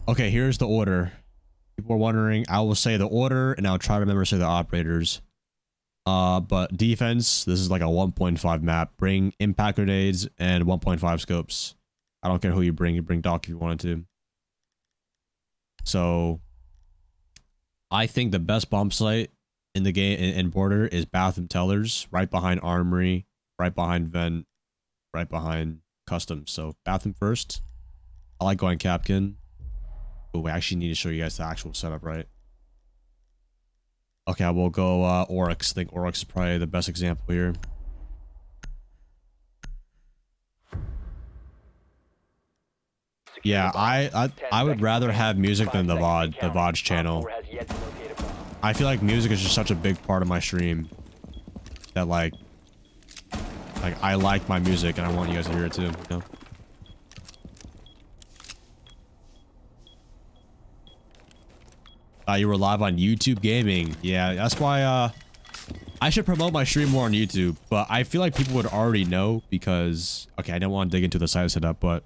Okay, here's the order. People are wondering. I will say the order, and I'll try to remember to say the operators. But defense, this is like a 1.5 map. Bring impact grenades and 1.5 scopes. I don't care who you bring. You bring Doc if you wanted to. So, I think the best bomb site in the game in Border is Bathroom Tellers, right behind Armory, right behind Vent, right behind Customs. So, Bathroom first. I like going Capkin. But we actually need to show you guys the actual setup, right? Okay, I will go Oryx. I think Oryx is probably the best example here. Yeah, I would rather have music than the VODS channel. I feel like music is just such a big part of my stream that like I like my music and I want you guys to hear it too, you know? You were live on YouTube Gaming. Yeah, that's why I should promote my stream more on YouTube, but I feel like people would already know because okay, I don't want to dig into the site setup, but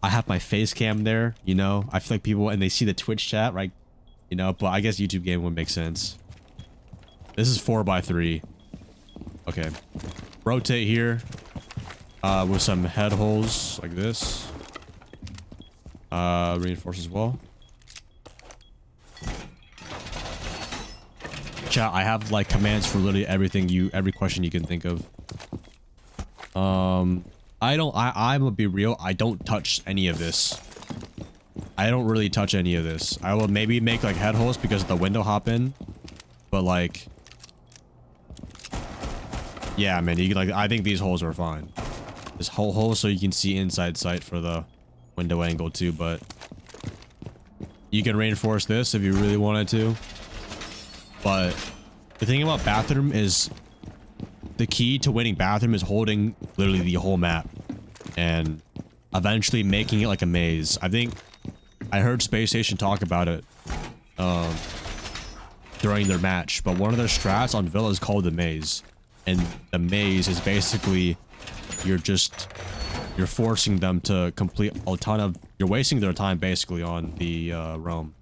I have my face cam there, you know? I feel like people, and they see the Twitch chat, right? You know, but I guess YouTube Gaming would make sense. This is 4x3. Okay. Rotate here with some head holes like this. Reinforce as well. Chat, I have like commands for literally everything every question you can think of. I'm gonna be real, I don't touch any of this. I don't really touch any of this. I will maybe make like head holes because of the window hop in. But like yeah, man, you can like I think these holes are fine. This whole hole so you can see inside sight for the window angle too, but you can reinforce this if you really wanted to. But the thing about bathroom is the key to winning bathroom is holding literally the whole map and eventually making it like a maze. I think I heard Space Station talk about it during their match, but one of their strats on Villa is called the maze, and the maze is basically you're forcing them to complete a ton of, you're wasting their time basically on the roam.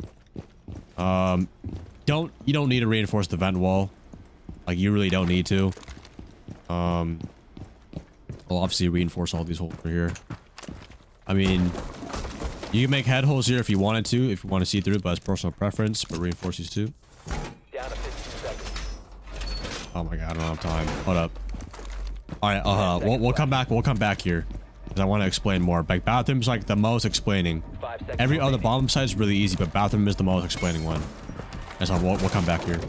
You don't need to reinforce the vent wall. Like, you really don't need to. I'll obviously reinforce all these holes over here. I mean, you can make head holes here if you wanted to, if you want to see through, but it's personal preference, but reinforce these too. Down to 15 seconds. Oh my god, I don't have time. Hold up. Alright, we'll come back. We'll come back here. Because I want to explain more. Like, bathroom's like the most explaining. Every other bomb site is really easy, but bathroom is the most explaining one. And so we'll come back here.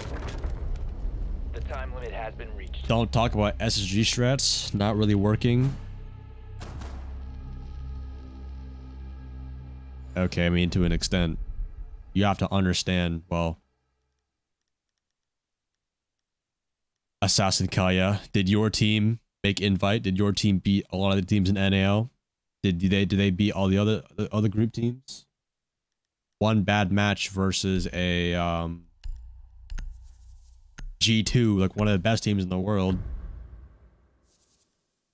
The time limit has been reached. Don't talk about SSG strats. Not really working. Okay, I mean, to an extent. You have to understand, well... Assassin Kaya, did your team make invite? Did your team beat a lot of the teams in NAL? Did they beat all the other group teams? One bad match versus a G2, like one of the best teams in the world.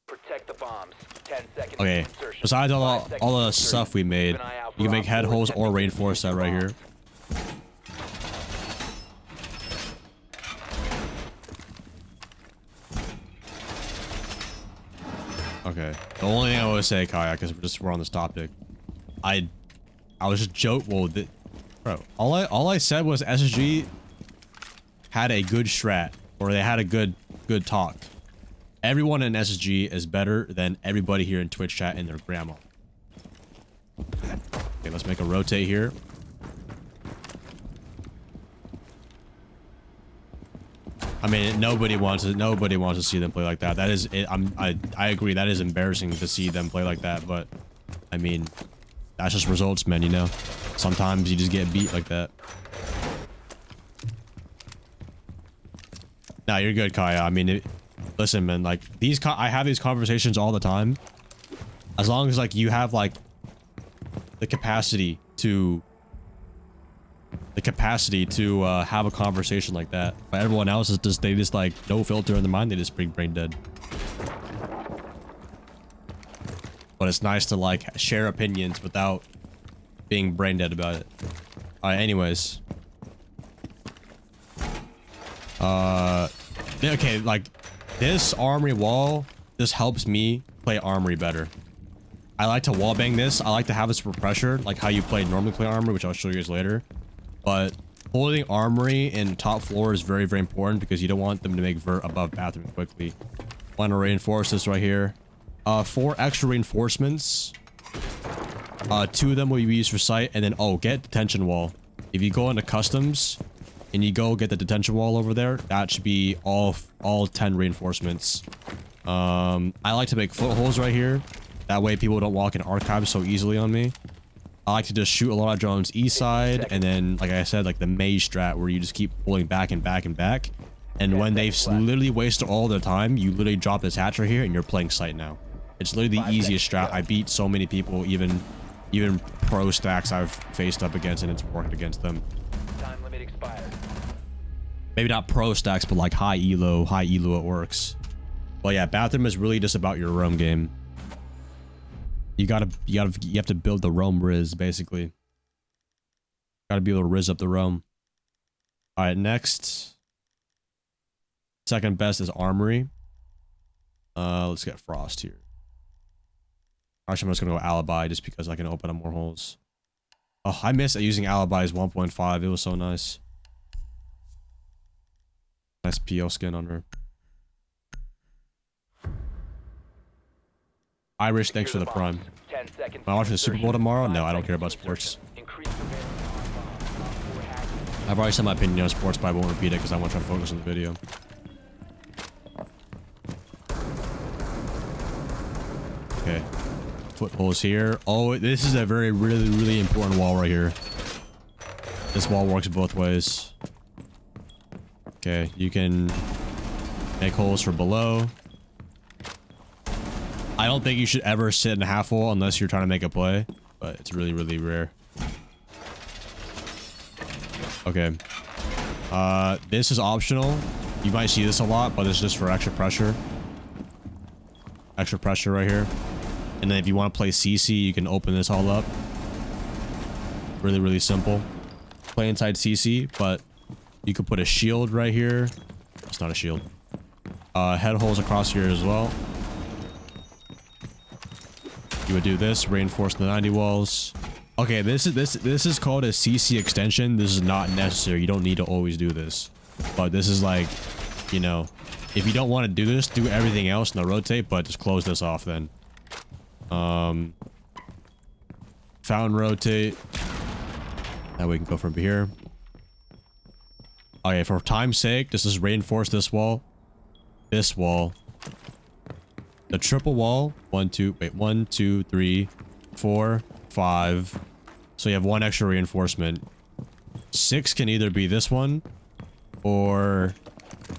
Protect the bombs. 10 seconds. Okay, besides all the stuff we made, you can make head holes or reinforce that right here. Okay. The only thing I would say, Kaya, because we're on this topic, I was just joking. Well, bro, all I said was SSG had a good strat, or they had a good talk. Everyone in SSG is better than everybody here in Twitch chat and their grandma. Okay, let's make a rotate here. I mean, nobody wants to see them play like that. That is, I agree. That is embarrassing to see them play like that. But I mean, that's just results, man. You know, sometimes you just get beat like that. Nah, you're good, Kaya. I mean, listen, man. Like I have these conversations all the time. As long as like you have like the capacity to have a conversation like that. But everyone else is just, they just like no filter in their mind, they just brain dead. But it's nice to like share opinions without being brain dead about it. All right, anyways. Okay, like this armory wall, this helps me play armory better. I like to wall bang this. I like to have this for pressure, like how you normally play armory, which I'll show you guys later. But holding armory in top floor is very, very important because you don't want them to make vert above bathroom quickly. Want to reinforce this right here. 4 extra reinforcements. 2 of them will be used for sight, and then get detention wall. If you go into customs and you go get the detention wall over there, that should be all 10 reinforcements. I like to make footholes right here. That way people don't walk in archives so easily on me. I like to just shoot a lot of drones east side, and then, like I said, like the maze strat where you just keep pulling back and back and back. And when they've literally wasted all their time, you literally drop this hatch right here and you're playing sight now. It's literally the easiest strat. I beat so many people, even pro stacks I've faced up against, and it's worked against them. Time limit expired. Maybe not pro stacks, but like high elo it works. Well, yeah, bathroom is really just about your roam game. You have to build the roam riz, basically. Gotta be able to riz up the roam. All right, next. Second best is armory. Let's get frost here. Actually, I'm just gonna go alibi just because I can open up more holes. Oh, I miss using alibis 1.5. It was so nice. Nice PO skin on her. Irish, thanks for the prime. 10 seconds. Am I watching the Super Bowl tomorrow? No, I don't care about sports. I've already said my opinion on sports, but I won't repeat it because I want to try to focus on the video. Okay. Footholes here. Oh, this is a really important wall right here. This wall works both ways. Okay, you can make holes for below. I don't think you should ever sit in a half wall unless you're trying to make a play, but it's really rare. Okay. This is optional. You might see this a lot, but it's just for extra pressure. Extra pressure right here. And then if you want to play CC, you can open this all up. Really simple. Play inside CC, but you could put a shield right here. It's not a shield. Head holes across here as well. You would do this, reinforce the 90 walls. Okay, this is called a CC extension. This is not necessary. You don't need to always do this. But this is like, you know, if you don't want to do this, do everything else in the rotate, but just close this off then. Fountain rotate. That way we can go from here. Okay, for time's sake, just reinforce this wall. This wall. The triple wall. 1, 2, 3, 4, 5. So you have 1 extra reinforcement. 6 can either be this one or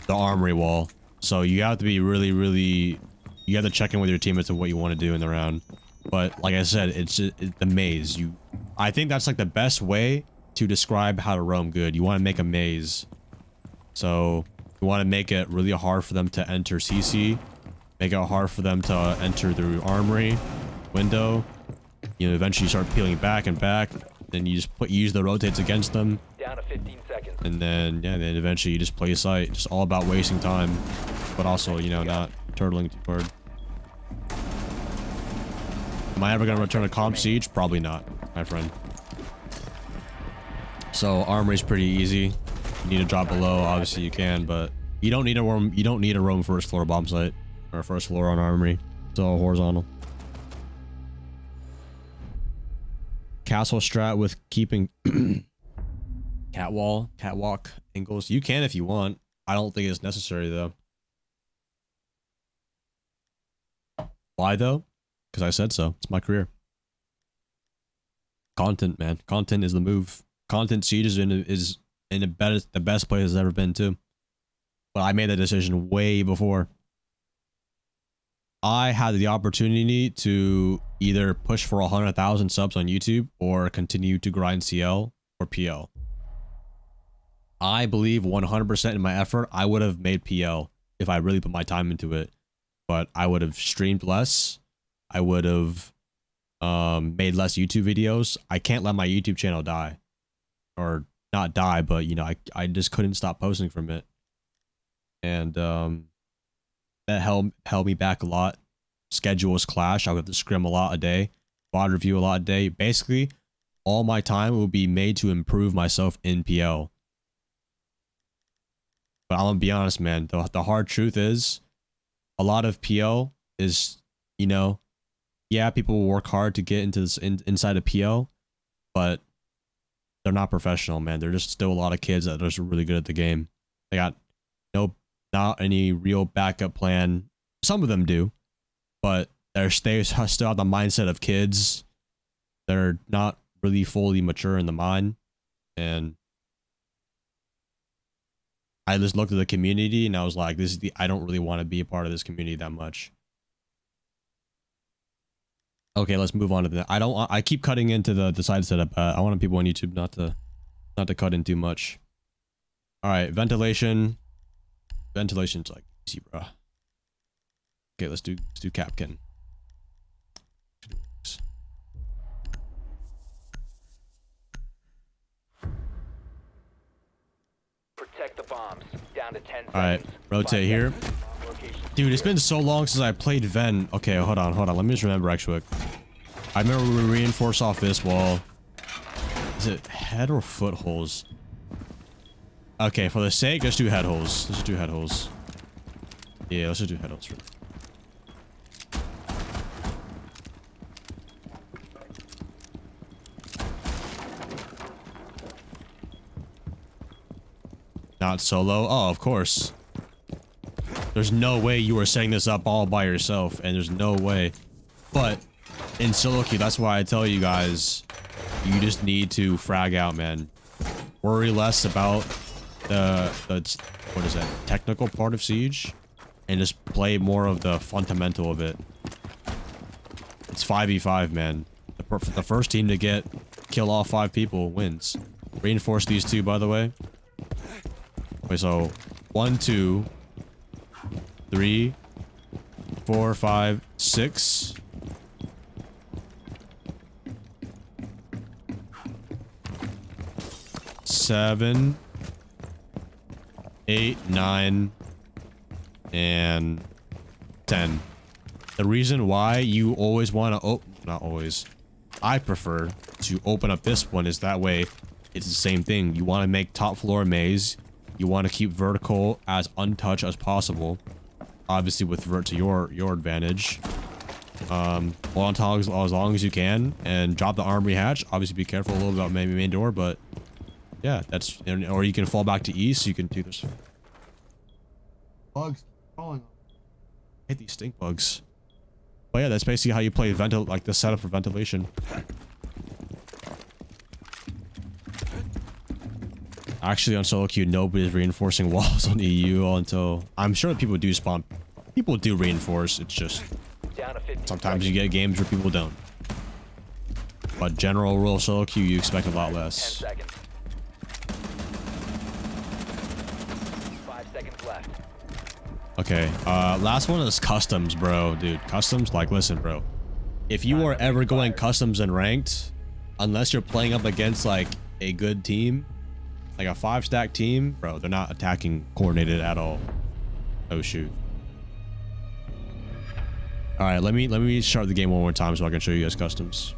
the armory wall. So you have to be really you have to check in with your teammates and what you want to do in the round. But like I said, it's the maze. I think that's like the best way to describe how to roam good. You want to make a maze. So you want to make it really hard for them to enter CC. Make it hard for them to enter through armory, window. You know, eventually you start peeling back and back. Then you just use the rotates against them. Down to 15 seconds. And then, yeah, then eventually you just play sight. Just all about wasting time. But also, you know, not turtling too hard. Am I ever going to return a comp siege? Probably not, my friend. So armory's pretty easy. You need to drop below, obviously you can, but you don't need a roam. You don't need a roam first floor bomb site or first floor on armory. It's all horizontal. Castle strat with keeping catwalk angles. You can if you want. I don't think it's necessary though. Why though? Because I said so. It's my career. Content, man. Content is the move. Content siege is in the best place it's ever been too. But I made that decision way before. I had the opportunity to either push for 100,000 subs on YouTube or continue to grind CL or PL. I believe 100% in my effort, I would have made PL if I really put my time into it. But I would have streamed less. I would have made less YouTube videos, I can't let my YouTube channel die. Or not die, but you know, I just couldn't stop posting from it. And that held me back a lot. Schedules clash. I would have to scrim a lot a day, VOD review a lot a day. Basically, all my time will be made to improve myself in PL. But I'm gonna be honest, man. The hard truth is, a lot of PL is, you know, yeah, people will work hard to get into this inside of PL, but they're not professional, man. They're just still a lot of kids that are just really good at the game. They got not any real backup plan. Some of them do, but they still have the mindset of kids. They're not really fully mature in the mind. And I just looked at the community and I was like, I don't really want to be a part of this community that much. Okay, let's move on to the, I keep cutting into the side setup. I want people on YouTube not to cut in too much. All right, ventilation. Ventilation's like easy, bro. Okay, let's do Capkin. Protect the bombs. Down to 10 seconds. All right, rotate here. Dude, it's been so long since I played Vent. Okay, hold on. Let me just remember actually. I remember we reinforced off this wall. Is it head or foot holes? Okay, for the sake, let's do head holes. Let's just do head holes. Yeah, let's just do head holes. Not solo? Oh, of course. There's no way you were setting this up all by yourself, and there's no way. But in solo queue, that's why I tell you guys, you just need to frag out, man. Worry less about the what is that, technical part of Siege, and just play more of the fundamental of it. It's 5v5, man. The first team to kill all 5 people wins. Reinforce these 2, by the way. Okay, so 1, 2, 3, 4, 5, 6. 7, 8, 9, and 10. The reason why you always want to not always, I prefer to open up this one is that way it's the same thing. You want to make top floor maze. You want to keep vertical as untouched as possible. Obviously with vert to your advantage. Hold on top as long as you can and drop the armory hatch. Obviously be careful a little about maybe main door, but yeah, that's, or you can fall back to east. You can do this. Bugs crawling. I hate these stink bugs. But yeah, that's basically how you play like the setup for ventilation. Actually, on solo queue, nobody's reinforcing walls on EU until I'm sure people do spawn. People do reinforce. It's just sometimes you get games where people don't. But general rule of solo queue, you expect a lot less. 10 seconds. 5 seconds left. Okay, last one is customs, bro. Dude, customs, like, listen, bro. If you are ever going customs and ranked, unless you're playing up against, like, a good team, like a 5-stack team, bro, they're not attacking coordinated at all. Oh, shoot. All right, let me start the game one more time so I can show you guys customs.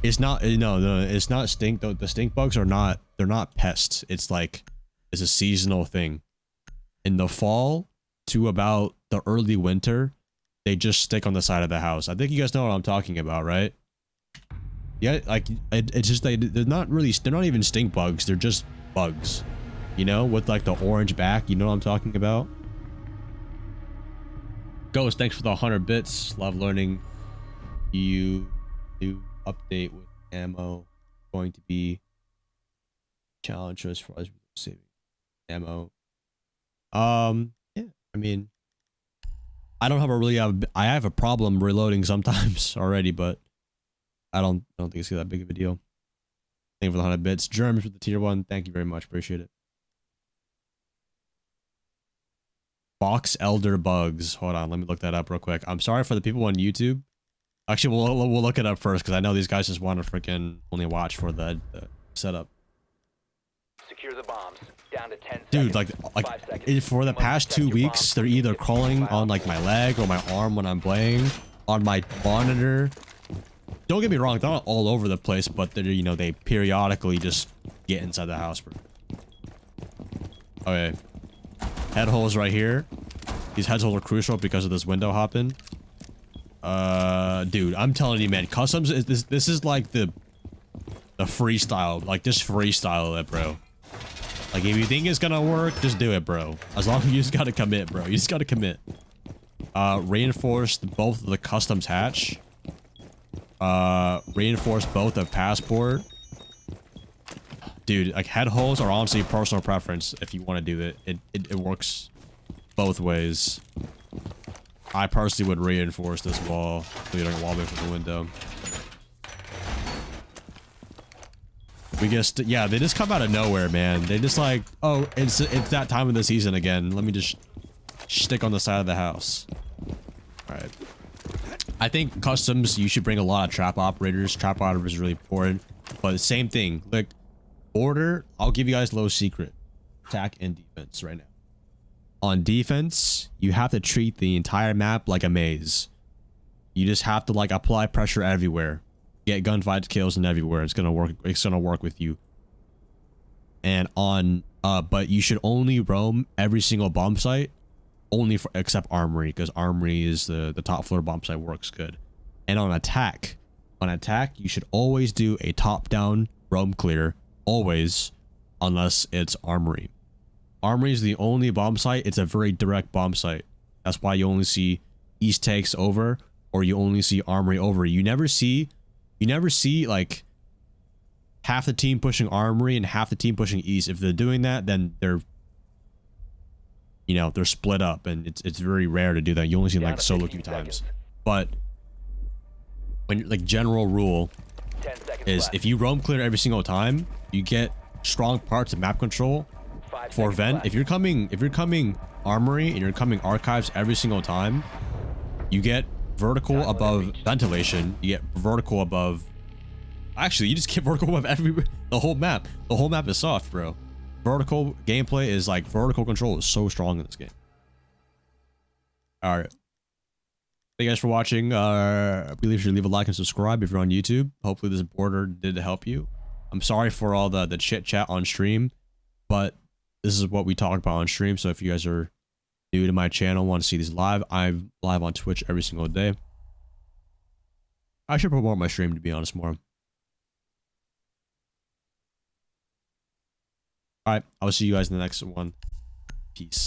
It's not, no, it's not stink, though. The stink bugs are not, they're not pests. It's like, it's a seasonal thing. In the fall to about the early winter, they just stick on the side of the house. I think you guys know what I'm talking about, right? Yeah, like it's just they're not even stink bugs. They're just bugs, you know, with like the orange back. You know what I'm talking about? Ghost, thanks for the 100 bits. Love learning. You new update with ammo going to be challenge as far as saving ammo. Yeah, I mean, I don't have I have a problem reloading sometimes already, but I don't think it's that big of a deal. Thank you for the 100 bits. Germs with the tier 1. Thank you very much. Appreciate it. Box Elder Bugs. Hold on, let me look that up real quick. I'm sorry for the people on YouTube. Actually, we'll look it up first because I know these guys just want to freaking only watch for the setup. Secure the bombs. Down to 10 Dude, seconds. like 5 seconds. for the You must past protect 2 your weeks, bombs they're from either being crawling defused. on like my leg or my arm when I'm playing, on my monitor. Don't get me wrong, they're not all over the place, but they're, you know, they periodically just get inside the house, bro. Okay. Head holes right here. These head holes are crucial because of this window hopping. Dude, I'm telling you, man, customs is this is like the freestyle, like just freestyle it, bro. Like if you think it's gonna work, just do it, bro. As long as you just gotta commit, bro. You just gotta commit. Reinforced both of the customs hatch. Reinforced both the passport. Dude, like head holes are honestly personal preference if you want to do it. It works both ways. I personally would reinforce this wall so you don't wall it from the window. We just, yeah, they just come out of nowhere, man. They just like, oh, it's that time of the season again. Let me just stick on the side of the house. All right. I think customs, you should bring a lot of trap operators. Trap operators is really important. But the same thing, like order, I'll give you guys a little secret. Attack and defense right now. On defense, you have to treat the entire map like a maze. You just have to like apply pressure everywhere. Get gunfights, kills, and everywhere. It's gonna work. It's gonna work with you. And on, but you should only roam every single bomb site, only for except armory, because armory is the top floor bomb site works good. And on attack, you should always do a top-down roam clear, always, unless it's armory. Armory is the only bomb site. It's a very direct bomb site. That's why you only see east takes over, or you only see armory over. You never see like half the team pushing armory and half the team pushing east. If they're doing that, then they're, you know, they're split up, and it's very rare to do that. You only see like solo queue times. But when like general rule is if you roam clear every single time, you get strong parts of map control. For vent, if you're coming armory and you're coming archives every single time, you get vertical above ventilation. You get vertical above. Actually, you just get vertical above the whole map. The whole map is soft, bro. Vertical gameplay is like vertical control is so strong in this game. All right. Thank you guys for watching. I believe you should leave a like and subscribe if you're on YouTube. Hopefully this border did help you. I'm sorry for all the chit chat on stream, but this is what we talk about on stream. So if you guys are new to my channel, want to see these live, I'm live on Twitch every single day. I should promote my stream, to be honest, more. All right, I'll see you guys in the next one. Peace.